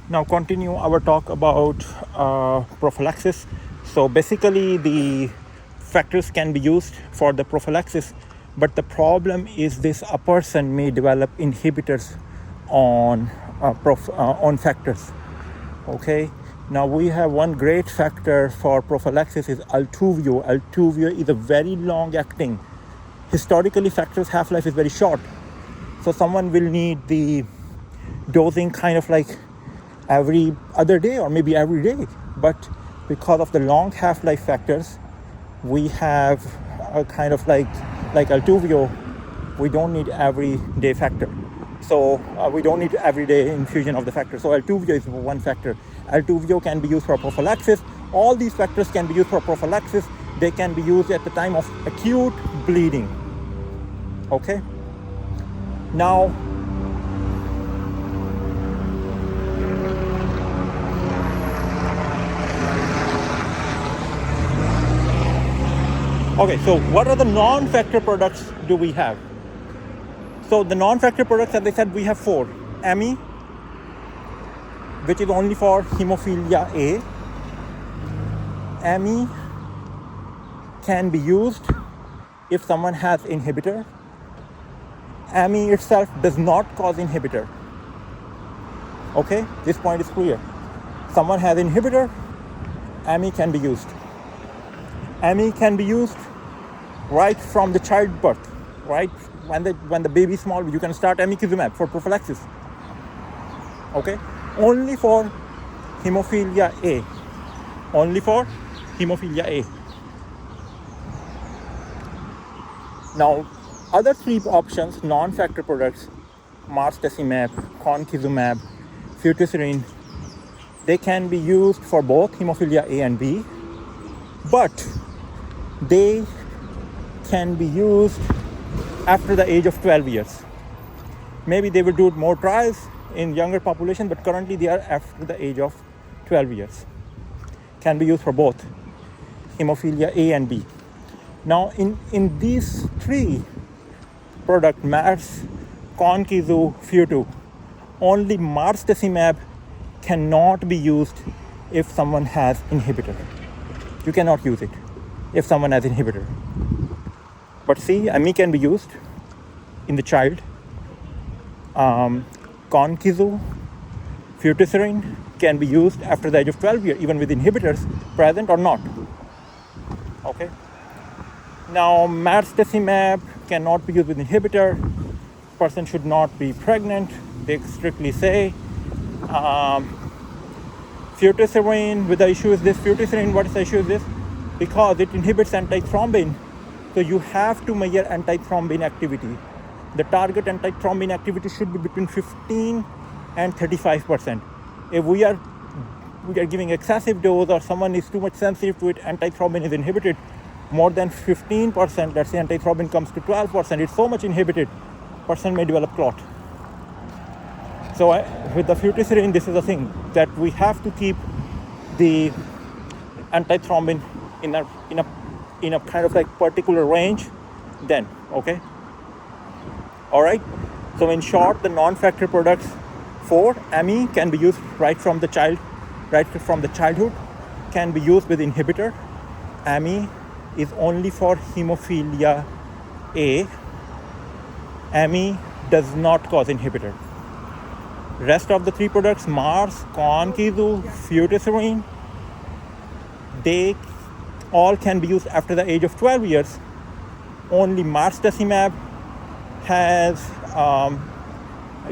Now continue our talk about prophylaxis. So basically the factors can be used for the prophylaxis, but the problem is this: a person may develop inhibitors on on factors. Okay, now we have one great factor for prophylaxis is Altuvio. Altuvio is a very long acting. Historically, factors half-life is very short, so someone will need the dosing kind of like every other day or maybe every day. But because of the long half-life factors, we have a kind of like Altuvio, we don't need every day factor. So we don't need everyday infusion of the factor. So Altuvio is one factor. Altuvio can be used for prophylaxis. All these factors can be used for prophylaxis. They can be used at the time of acute bleeding. Okay? Now, okay, so what are the non-factor products do we have? So the non-factor products, as I said, we have 4. AMI, which is only for hemophilia A. AMI can be used if someone has inhibitor. AMI itself does not cause inhibitor. Okay, this point is clear. Someone has inhibitor, AMI can be used. AMI can be used right from the childbirth, right? When the baby is small, you can start amikizumab for prophylaxis. Okay, only for hemophilia A. Only for hemophilia A. Now, other 3 options, non-factor products, marstacimab, concizumab, futistirin, they can be used for both hemophilia A and B, but they can be used after the age of 12 years. Maybe they will do more trials in younger population, but currently they are after the age of 12 years. Can be used for both hemophilia A and B. Now in these 3 products, MARS, Conkizu, Futu, only marstacimab cannot be used if someone has inhibitor. You cannot use it if someone has inhibitor. But see, AMI can be used in the child. Conkizu, futistirin can be used after the age of 12 years, even with inhibitors present or not. Okay. Now, marstacimab cannot be used with inhibitor. Person should not be pregnant, they strictly say. Futistirin, with the issue is this. Futistirin, what is the issue is this? Because it inhibits antithrombin. So you have to measure antithrombin activity. The target antithrombin activity should be between 15 and 35%. If we are giving excessive dose or someone is too much sensitive to it, antithrombin is inhibited more than 15%, let's say antithrombin comes to 12%, it's so much inhibited, person may develop clot. So with the futistirin, this is the thing, that we have to keep the antithrombin in a kind of like particular range then. Okay, all right. So in short, the non-factor products for AMI can be used right from the childhood, can be used with inhibitor. AMI is only for hemophilia A. AMI does not cause inhibitor. Rest of the 3 products, MARS, Conkizu, futistirin, they all can be used after the age of 12 years. Only marstacimab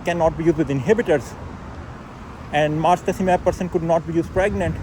cannot be used with inhibitors, and marstacimab person could not be used pregnant.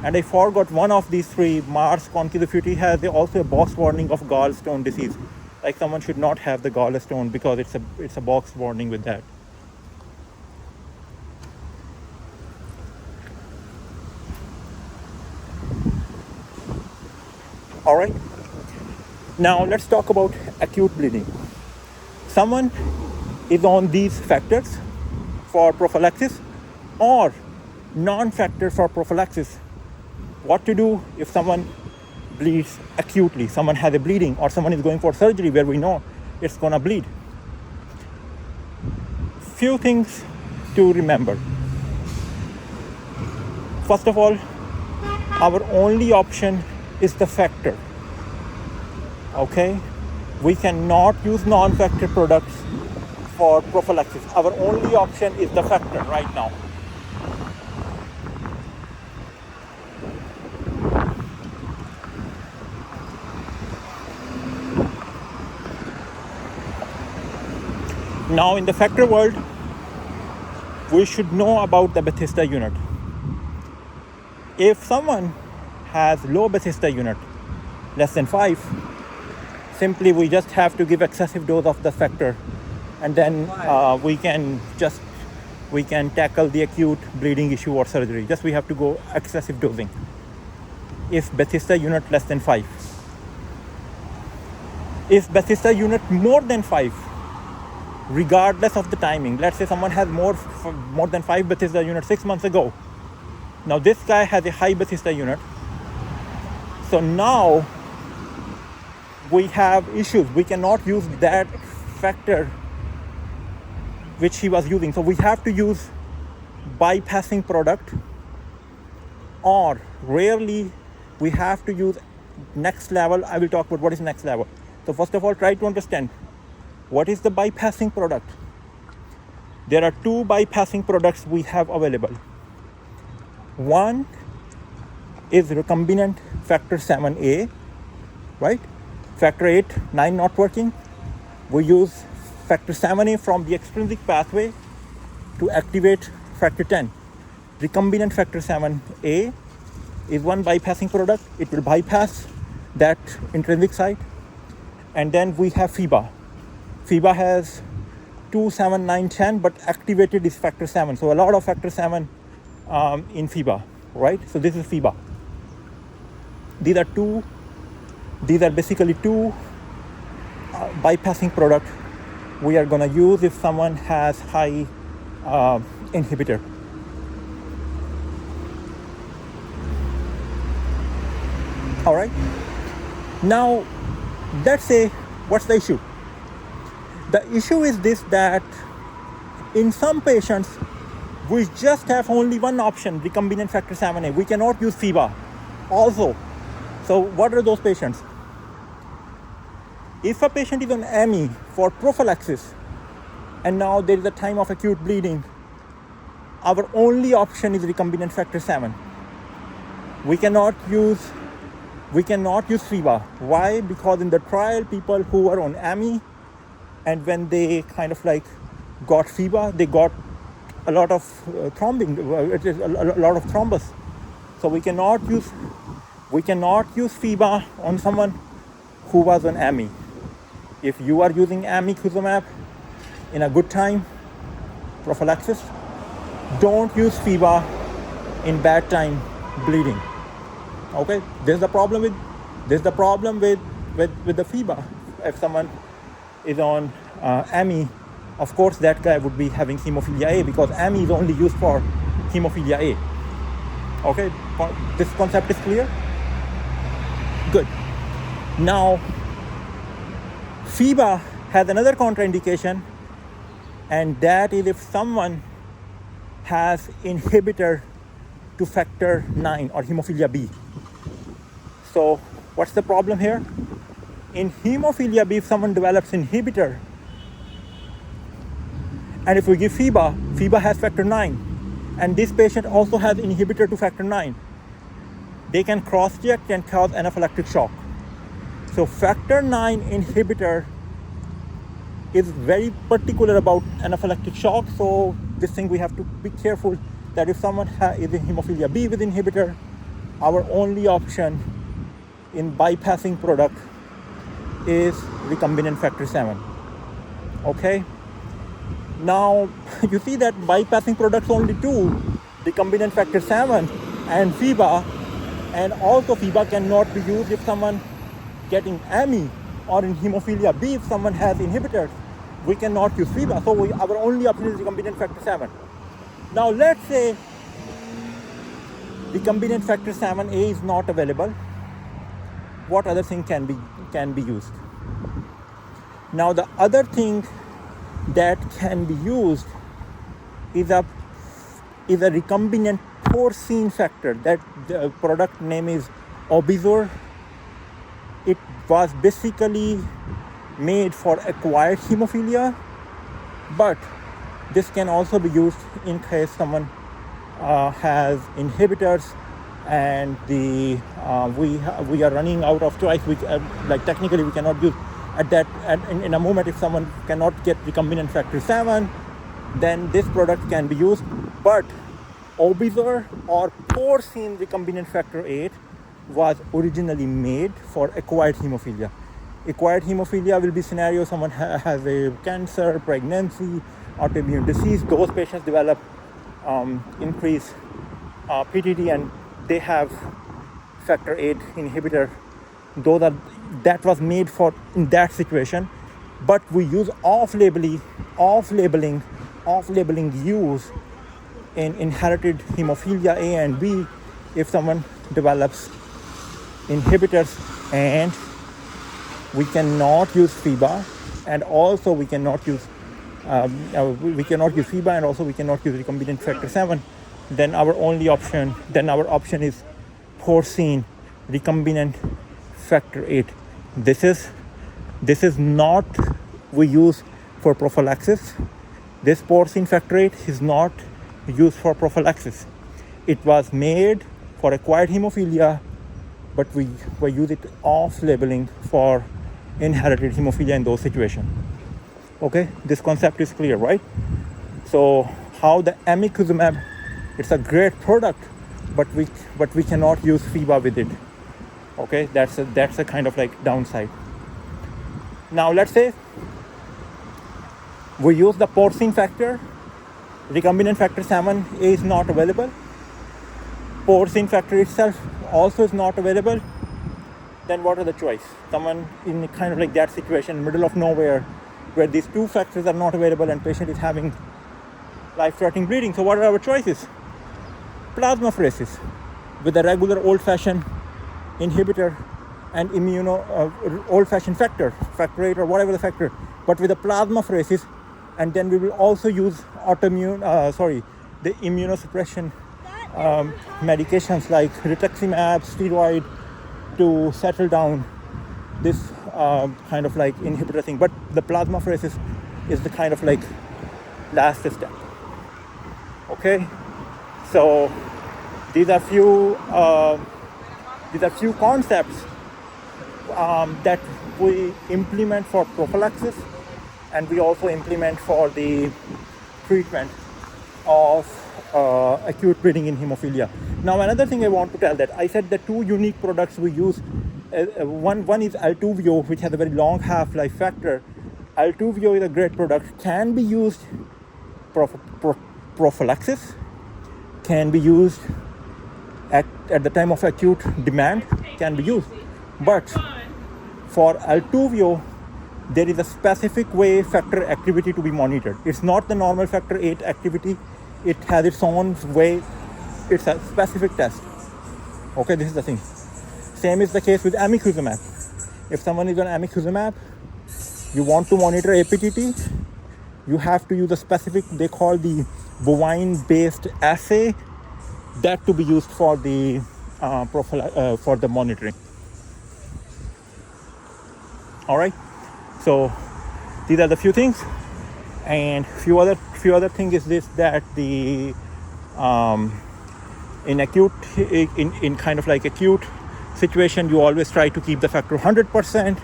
And I forgot one of these 3, MARS, Conkizu, Futi, has also a box warning of gallstone disease. Like someone should not have the gallstone because it's a box warning with that. All right. Now let's talk about acute bleeding. Someone is on these factors for prophylaxis or non-factor for prophylaxis. What to do if someone bleeds acutely, someone has a bleeding, or someone is going for surgery where we know it's gonna bleed. Few things to remember. First of all, our only option is the factor. Okay? We cannot use non-factor products for prophylaxis. Our only option is the factor right now. Now in the factor world, we should know about the Bethesda unit. If someone has low Bethesda unit, less than 5, simply we just have to give excessive dose of the factor, and then we can tackle the acute bleeding issue or surgery. Just we have to go excessive dosing. If Bethesda unit less than 5. If Bethesda unit more than 5, regardless of the timing, let's say someone has more than 5 Bethesda units 6 months ago. Now this guy has a high Bethesda unit. So now we have issues. We cannot use that factor which he was using. So we have to use bypassing product, or rarely we have to use next level. I will talk about what is next level. So first of all, try to understand what is the bypassing product. There are 2 bypassing products we have available. One is recombinant factor 7A, right? Factor 8, 9 not working. We use factor 7A from the extrinsic pathway to activate factor 10. Recombinant factor 7A is one bypassing product. It will bypass that intrinsic site. And then we have FIBA. FIBA has 2, 7, 9, 10, but activated is factor 7. So a lot of factor 7 in FIBA, right? So this is FIBA. These are basically 2 bypassing products we are going to use if someone has high inhibitor. All right. Now, let's say, what's the issue? The issue is this, that in some patients, we just have only one option, recombinant factor 7A. We cannot use FIBA also. So what are those patients? If a patient is on AMI for prophylaxis, and now there is a time of acute bleeding, our only option is recombinant factor 7. We cannot use FIBA. Why? Because in the trial, people who were on AMI, and when they kind of like got FIBA, they got a lot of thrombing, it is a lot of thrombus. So we cannot use FIBA on someone who was on AMI. If you are using amikuzumab in a good time, prophylaxis, don't use FIBA in bad time bleeding. Okay, there's the problem with the FIBA. If someone is on AMI, of course that guy would be having hemophilia A, because AMI is only used for hemophilia A. Okay, this concept is clear? Good. Now, FIBA has another contraindication, and that is if someone has inhibitor to factor 9 or hemophilia B. So what's the problem here? In hemophilia B, if someone develops inhibitor, and if we give FIBA has factor 9, and this patient also has inhibitor to factor 9, they can cross-react and cause anaphylactic shock. So factor 9 inhibitor is very particular about anaphylactic shock. So this thing we have to be careful that if someone is in hemophilia B with inhibitor, our only option in bypassing product is recombinant factor 7. Okay. Now you see that bypassing products only 2, recombinant factor 7 and FIBA, and also FIBA cannot be used if someone getting AMI, or in hemophilia B if someone has inhibitors. We cannot use FIBA. So our only option is recombinant factor 7. Now let's say recombinant factor 7A is not available. What other thing can be used? Now the other thing that can be used is a recombinant porcine factor. That the product name is Obizur. It was basically made for acquired hemophilia, but this can also be used in case someone has inhibitors and we are running out of choice. Like technically we cannot use in a moment. If someone cannot get recombinant factor 7, then this product can be used. But Obizur or porcine recombinant factor 8 was originally made for acquired hemophilia. Acquired hemophilia will be scenario someone has a cancer, pregnancy, autoimmune disease. Those patients develop increased PTD and they have factor 8 inhibitor. That was made for in that situation. But we use off-labeling use in inherited hemophilia A and B if someone develops inhibitors, and we cannot use FIBA, and also we cannot use FIBA, and also we cannot use recombinant factor 7. Then our option is porcine recombinant factor 8. This is not we use for prophylaxis. This porcine factor 8 is not used for prophylaxis. It was made for acquired hemophilia, but we use it off-labeling for inherited hemophilia in those situations. Okay, this concept is clear, right? So how the amikuzumab, it's a great product, but we cannot use FIBA with it. Okay, that's a kind of like downside. Now let's say we use the porcine factor, recombinant factor 7A is not available, porcine factor itself also is not available. Then what are the choice? Someone in kind of like that situation, middle of nowhere, where these two factors are not available and patient is having life-threatening bleeding. So what are our choices? Plasmapheresis with a regular old-fashioned inhibitor and old-fashioned factor 8 or whatever the factor, but with a plasmapheresis. And then we will also use the immunosuppression medications like rituximab, steroid, to settle down this kind of like inhibitor thing. But the plasmapheresis is the kind of like last step. Okay, so these are few concepts that we implement for prophylaxis, and we also implement for the treatment of acute bleeding in hemophilia. Now another thing I want to tell, that I said the two unique products we use, one is Altuvio, which has a very long half-life factor. Altuvio is a great product, can be used prophylaxis, can be used at the time of acute demand, can be used. But for Altuvio, there is a specific way factor activity to be monitored. It's not the normal factor 8 activity. It has its own way. It's a specific test. Okay, this is the thing. Same is the case with amikuzumab. If someone is on amikuzumab, you want to monitor APTT, you have to use a specific, they call the bovine-based assay, that to be used for the for the monitoring. All right. So these are the few things, and few other thing is this, that the in kind of like acute situation, you always try to keep the factor 100%.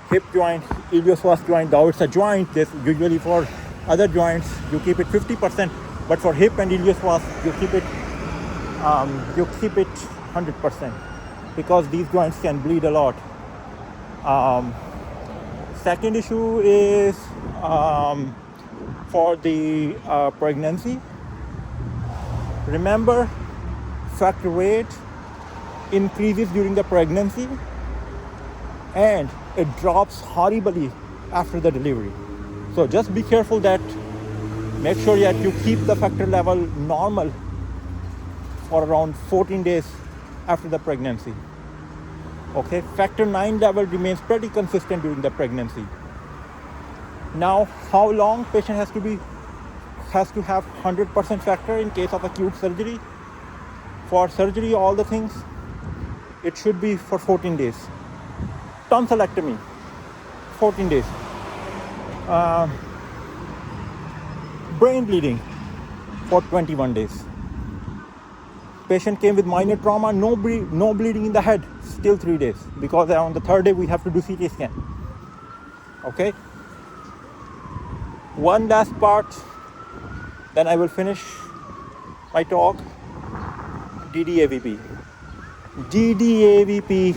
Hip joint, iliopsoas joint, though it's a joint, this usually for other joints you keep it 50%, but for hip and iliopsoas you keep it 100%, because these joints can bleed a lot. Second issue is for the pregnancy. Remember, factor 8 increases during the pregnancy and it drops horribly after the delivery. So just be careful that, make sure that you keep the factor level normal for around 14 days after the pregnancy. Okay, factor 9 level remains pretty consistent during the pregnancy. Now, how long patient has to be has to have 100% factor in case of acute surgery. For surgery, all the things, it should be for 14 days. Tonsillectomy, 14 days. Brain bleeding for 21 days. Patient came with minor trauma, no bleeding in the head, still 3 days, because on the third day we have to do CT scan. Okay. One last part, then I will finish my talk. DDAVP. DDAVP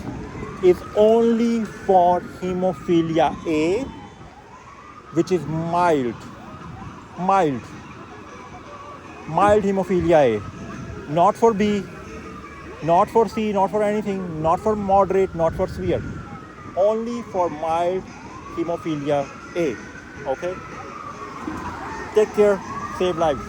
is only for hemophilia A, which is mild hemophilia A. Not for B, not for C, not for anything, not for moderate, not for severe. Only for mild hemophilia A. Okay? Take care, save lives.